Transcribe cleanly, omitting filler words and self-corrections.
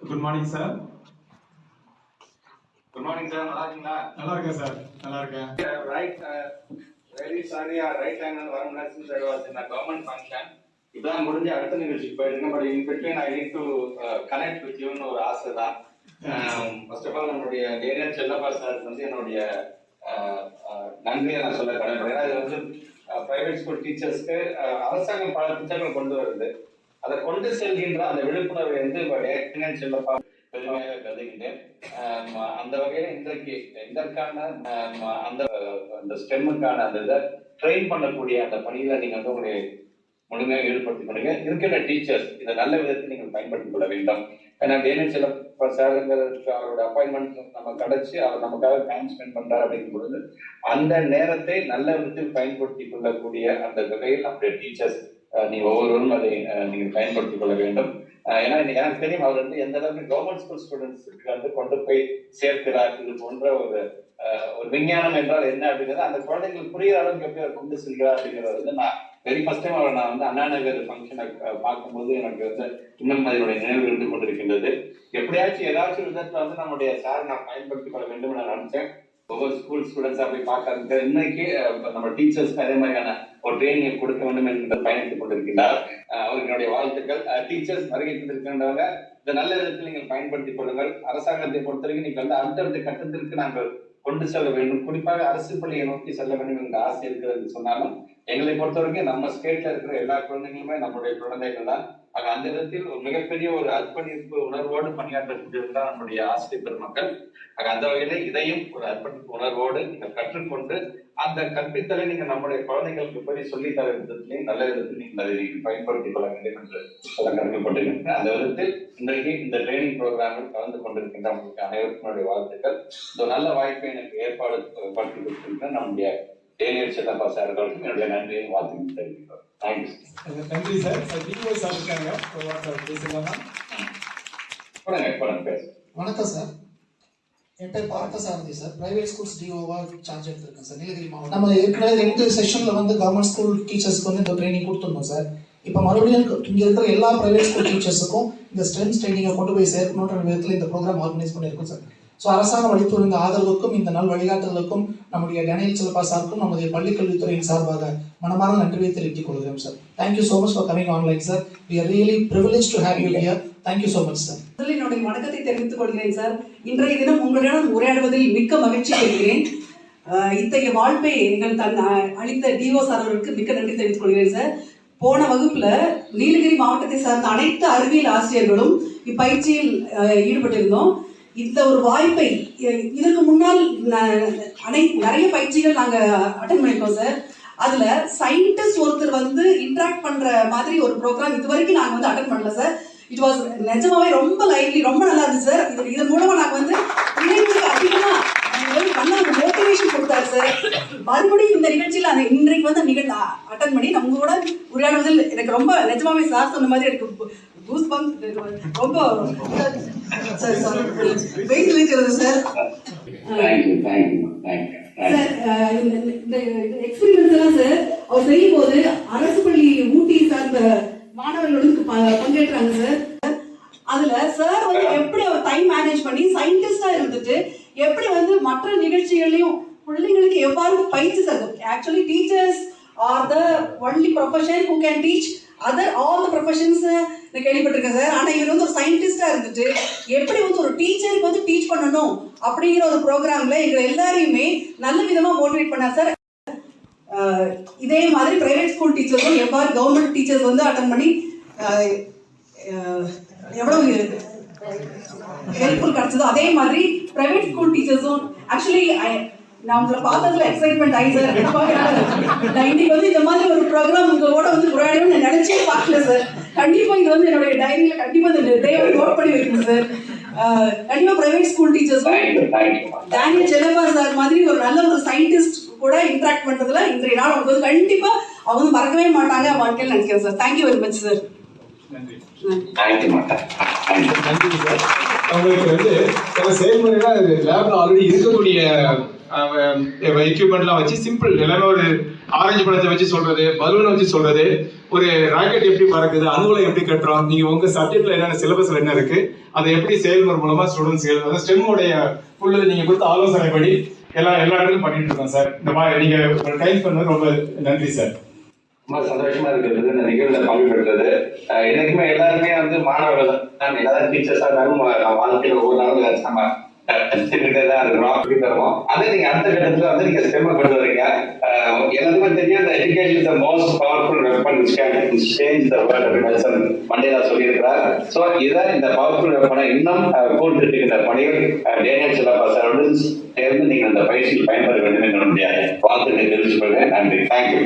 Good morning, sir. Good morning, sir. நல்லா இருக்கேன் sir. நல்லா இருக்கேன். Right. Very sorry. Right time since I was in a government function. இப்பதான் முடிஞ்ச அடுத்த நிகழ்ச்சிக்கு போயிருக்கேன். But in between I need to connect with you ன்னு ஒரு ஆசை தான். First of all, நம்மளுடைய J.Daniel Chellappa சார் வந்து என்னுடைய நன்றியை நான் சொல்ல கடமைப்படுறேன். அது வந்து பிரைவேட் ஸ்கூல் டீச்சர்ஸ்க்கு அரசாங்கம் பல திட்டங்கள் கொண்டு வருது. அதை கொண்டு செல்கின்ற அந்த விழிப்புணர்வை வந்து J.Daniel Chellappa பெருமையாக கருதுகின்றேன். அந்த வகையில இன்றைக்கு இதற்கான அந்த ஸ்டெம்முக்கான அந்த இதை ட்ரெயின் பண்ணக்கூடிய அந்த பணியில நீங்க வந்து உங்களை முழுமையாக ஈடுபடுத்திக் கொள்ளுங்க. இருக்கிற டீச்சர்ஸ் இதை நல்ல விதத்தில் நீங்கள் பயன்படுத்திக் கொள்ள வேண்டும். ஏன்னா J.Daniel Chellappa சாருங்கிறதுக்கு அவரோட அப்பாயின்மெண்ட் நம்ம கிடைச்சி அவர் நமக்காக டைம் ஸ்பெண்ட் பண்றாரு அப்படிங்கும் பொழுது அந்த நேரத்தை நல்ல விதத்தில் பயன்படுத்திக் கொள்ளக்கூடிய அந்த வகையில் நம்முடைய டீச்சர்ஸ் நீங்க ஒவ்வொருவரும் அதை நீங்கள் பயன்படுத்திக் கொள்ள வேண்டும். ஏன்னா எனக்கு தெரியும் அவர் வந்து எந்த அளவுக்கு கவர்மெண்ட் ஸ்கூல் ஸ்டூடெண்ட்ஸுக்கு வந்து கொண்டு போய் சேர்க்கிறார். இது போன்ற ஒரு விஞ்ஞானம் என்றால் என்ன அப்படிங்கிறது அந்த குழந்தைங்களுக்கு புரிகிற அளவுக்கு எப்படி அவர் கொண்டு செல்கிறார் அப்படிங்கிறது வந்து நான் வெரி ஃபர்ஸ்ட் டைம் அவரை நான் வந்து அண்ணா நகர் ஃபங்க்ஷனை பார்க்கும்போது எனக்கு வந்து இன்னும் அதனுடைய நினைவு இருந்து கொண்டிருக்கின்றது. எப்படியாச்சும் ஏதாச்சும் விதத்துல வந்து நம்முடைய சார் நான் பயன்படுத்திக் கொள்ள வேண்டும் நான் நினைச்சேன். ஒவ்வொரு ஸ்கூல் ஸ்டூடெண்ட்ஸா போய் பார்க்கறது இன்னைக்கு நம்ம டீச்சர்ஸ்க்கு அதே மாதிரியான ஒரு ட்ரைனிங் கொடுக்க வேண்டும் என்று பயணித்துக் கொண்டிருக்கிறார். அவருக்கு என்னுடைய வாழ்த்துக்கள். டீச்சர்ஸ் வருகை கொண்டிருக்கின்றவங்க இந்த நல்ல விதத்தில் நீங்கள் பயன்படுத்திக் கொள்ளுங்கள். அரசாங்கத்தை பொறுத்தவரைக்கும் நீங்கள் வந்து அடுத்தடுத்த கட்டத்திற்கு நாங்கள் கொண்டு செல்ல வேண்டும். குறிப்பாக அரசு பள்ளியை நோக்கி செல்ல வேண்டும் என்ற ஆசை இருக்கிறது சொன்னாலும் எங்களை பொறுத்தவரைக்கும் நம்ம ஸ்டேட்ல இருக்கிற எல்லா குழந்தைகளுமே நம்முடைய குழந்தைகள் தான். ஆக அந்த விதத்தில் ஒரு மிகப்பெரிய ஒரு அர்ப்பணிப்பு உணர்வோடு பணியாற்றக்கூடியதுதான் நம்முடைய ஆசிரியர் பெருமக்கள். ஆக அந்த வகையில இதையும் ஒரு அர்ப்பணிப்பு உணர்வோடு நீங்கள் கற்றுக்கொண்டு அந்த கற்பித்தலை நீங்க நம்முடைய குழந்தைகளுக்கு போய் சொல்லித்தர விதத்திலையும் நல்ல விதத்தில் நீங்கள் அதை பயன்படுத்திக் கொள்ள வேண்டும் என்று கடமைப்பட்டிருக்கின்றன. அந்த விதத்தில் இன்றைக்கு இந்த ட்ரைனிங் ப்ரோக்ராமில் கலந்து கொண்டிருக்கின்ற உங்களுக்கு அனைவருக்கும் வாழ்த்துக்கள். இந்த நல்ல வாய்ப்பை எனக்கு ஏற்பாடு படுத்தி கொடுத்திருக்கின்ற நம்முடைய J.Daniel Chellappa சார்களுக்கும் என்னுடைய நன்றியை வாழ்த்து தெரிவிக்கிறோம். நன்றி சார். சார் இருக்காங்க. வணக்கம் சார். என் பேர் பார்த்தசாரதி சார். பிரைவேட் ஸ்கூல்ஸ் டிஓவா சார்ஜ் எடுத்திருக்கேன் சார், நீலகிரி மாவட்டம். நம்ம ஏற்கனவே 2 செஷன்ல வந்து கவர்மெண்ட் ஸ்கூல் டீச்சர்ஸ்க்கு வந்து இந்த ட்ரைனிங் கொடுத்துருந்தோம் சார். இப்போ மறுபடியும் இங்க இருக்கிற எல்லா பிரைவேட் ஸ்கூல் டீச்சர்ஸுக்கும் இந்த ஸ்ட்ரென்த் ட்ரைனிங்கை கொண்டு போய் சேர்க்கணுன்ற விதத்தில் இந்த ப்ரோக்ராம் ஆர்கனைஸ் பண்ணியிருக்கோம் சார். ஸோ அரசாங்கம் அளித்து இந்த ஆதரவுக்கும் இந்த நாள் வழிகாட்டுதலுக்கும் நம்முடைய J.Daniel Chellappa சாருக்கும் நம்முடைய பள்ளிக்கல்வித்துறையின் சார்பாக மனமார்ந்த நன்றியை தெரிவித்துக் கொள்கிறோம் sir. Thank you so much for coming online sir. We are really privilege to have you here. Thank you so much sir. என்னுடைய வணக்கத்தை தெரிவித்துக் கொள்கிறேன் சார். இன்றைய தினம் உங்களுடன் உரையாடுவதில் மிக்க மகிழ்ச்சி கொள்கிறேன். இத்தகைய வாழ்ப்பை எங்கள் அளித்த டிஓ சார் அவர்களுக்கு மிக்க நன்றி தெரிவித்துக் கொள்கிறேன் சார். போன வகுப்புல நீலகிரி மாவட்டத்தை சார்ந்த அனைத்து அறிவியல் ஆசிரியர்களும் இப்பயிற்சியில் ஈடுபட்டிருந்தோம். இந்த ஒரு வாய்ப்பை இதற்கு முன்னால் நிறைய பயிற்சிகள் நாங்க அட்டெண்ட் பண்ணிருக்கோம் சார். அதுல சயின்டிஸ்ட் ஒருத்தர் வந்து இன்டராக்ட் பண்ற மாதிரி ஒரு ப்ரோக்ராம் இது வரைக்கும் நாங்க வந்து அட்டெண்ட் பண்ணல சார். இட் வாஸ் நிஜமாவே ரொம்ப லைவ்லி, ரொம்ப நல்லா இருந்துச்சு சார். இதன் மூலமா நாங்க வந்து இளைஞர்களுக்கு அதிகமா நல்ல ஒரு மோட்டிவேஷன் கொடுத்தாரு சார். மறுபடியும் இந்த நிகழ்ச்சியில அந்த இன்றைக்கு வந்து நிகழ்ச்சி அட்டன் பண்ணி நம்ம கூட உரையாடுவதில் எனக்கு ரொம்ப நிஜமாவே சார் சொன்ன மாதிரி எனக்கு கூஸ் பம்ப்ஸ் ரொம்ப வெயிட் இருக்கிறது சார். இந்த எக்ஸ்பீரியன்ஸ் எல்லாம் சார் அவர் செய்யும் போது அரசு பள்ளி ஊட்டி சார்ந்த மாணவர்களுக்கு பங்கேற்றாங்க சார். அதுல சார் வந்து எப்படி அவர் டைம் மேனேஜ் பண்ணி சயின்டிஸ்டா இருந்துட்டு எப்படி வந்து மற்ற நிகழ்ச்சிகளையும் பிள்ளைங்களுக்கு எவ்வாறு பயிற்சி sir. Actually teachers are the only profession who can teach other all the professions நான் கேள்விப்பட்டிருக்கேன் சார். ஆனா இவர் வந்து ஒரு சயின்டிஸ்டா இருந்துட்டு எப்படி வந்து ஒரு டீச்சருக்கு வந்து டீச் பண்ணணும் அப்படிங்கிற ஒரு ப்ரோக்ராம்ல எங்களை எல்லாரையுமே நல்ல விதமா மோட்டிவேட் பண்ணார் சார். இதே மாதிரி பிரைவேட் ஸ்கூல் டீச்சர்ஸும் எவ்வாறு கவர்மெண்ட் டீச்சர்ஸ் வந்து அட்டன் பண்ணி எவ்வளவு ஹெல்ப்ஃபுல் கிடைச்சதோ அதே மாதிரி பிரைவேட் ஸ்கூல் டீச்சர்ஸும் ஆக்சுவலி நம்மளை பார்த்ததுல எக்ஸைட்மெண்ட் ஆகி சார். நான் இன்னைக்கு வந்து இந்த மாதிரி ஒரு ப்ரோக்ராம் உங்களோட வந்து உரையாடணும்னு நான் நினைச்சே பார்க்கல சார். கண்டிப்பா இது வந்து என்னுடைய டைரியில கண்டிப்பா இந்த டேவை நோட் பண்ணி வைக்கணும் சார். கண்டிப்பா பிரைவேட் ஸ்கூல் டீச்சர்ஸும் J.Daniel Chellappa சார் மாதிரி ஒரு நல்ல ஒரு சயின்டிஸ்ட் கூட இன்டராக்ட் பண்றதுல இன்றைய நாள் அவங்க வந்து கண்டிப்பா அவங்க மறக்கவே மாட்டாங்க வாழ்க்கையில் நினைக்கிறேன் sir. Thank you very much sir. அவங்களுக்கு வந்து சில செயல்முறைலாம் லேப்ல ஆல்ரெடி இருக்கக்கூடிய எக்யூப்மெண்ட்லாம் வச்சு சிம்பிள் எல்லாமே ஒரு ஆரஞ்சு பழத்தை வச்சு சொல்றது, பலூனை வச்சு சொல்றது, ஒரு ராக்கெட் எப்படி பறக்குது, அணுகுலை எப்படி கட்டுறோம், நீங்க உங்க சப்ஜெக்ட்ல என்னென்ன சிலபஸ்ல என்ன இருக்கு, அதை எப்படி செயல்முறை மூலமா ஸ்டூடெண்ட்ஸ் எழுதுறது, ஸ்டெம்முடைய ஃபுல்லு நீங்க கொடுத்த ஆலோசனைப்படி எல்லா இடத்துலையும் பண்ணிட்டு இருக்கோம் சார். இந்த மாதிரி நீங்க டைம் பண்ணது ரொம்ப நன்றி சார். ரொம்ப சந்தோஷமா இருக்கிறது இந்த நிகழ்வுல பங்கு பெற்றது. எனக்குமே எல்லாருமே வந்து மாணவர்கள் தான், எல்லாரும் டீச்சர்ஸா இருந்தாலும் வாழ்க்கையில ஒவ்வொரு நாளும் நம்ம தருவோம். அதை நீங்க அடுத்த கட்டத்துல வந்து நீங்க ஸ்டெம் கொண்டு வரீங்க. எல்லாருமே தெரியும் இந்த education is the most powerful weapon which can change the world அப்படின்னு மண்டேலா சொல்லியிருக்கிறார். ஸோ இதை இந்த பவர்ஃபுல் வெப்பனை இன்னும் கூட்டிட்டு இந்த பணிகள் டேனியல் செல்லப்பா சார் சேர்ந்து நீங்க அந்த பயிற்சியில் பயன்பெற வேண்டும் என்று என்னுடைய வாழ்த்துக்களை தெரிவித்துக் கொள்கிறேன். நன்றி. தேங்க்யூ.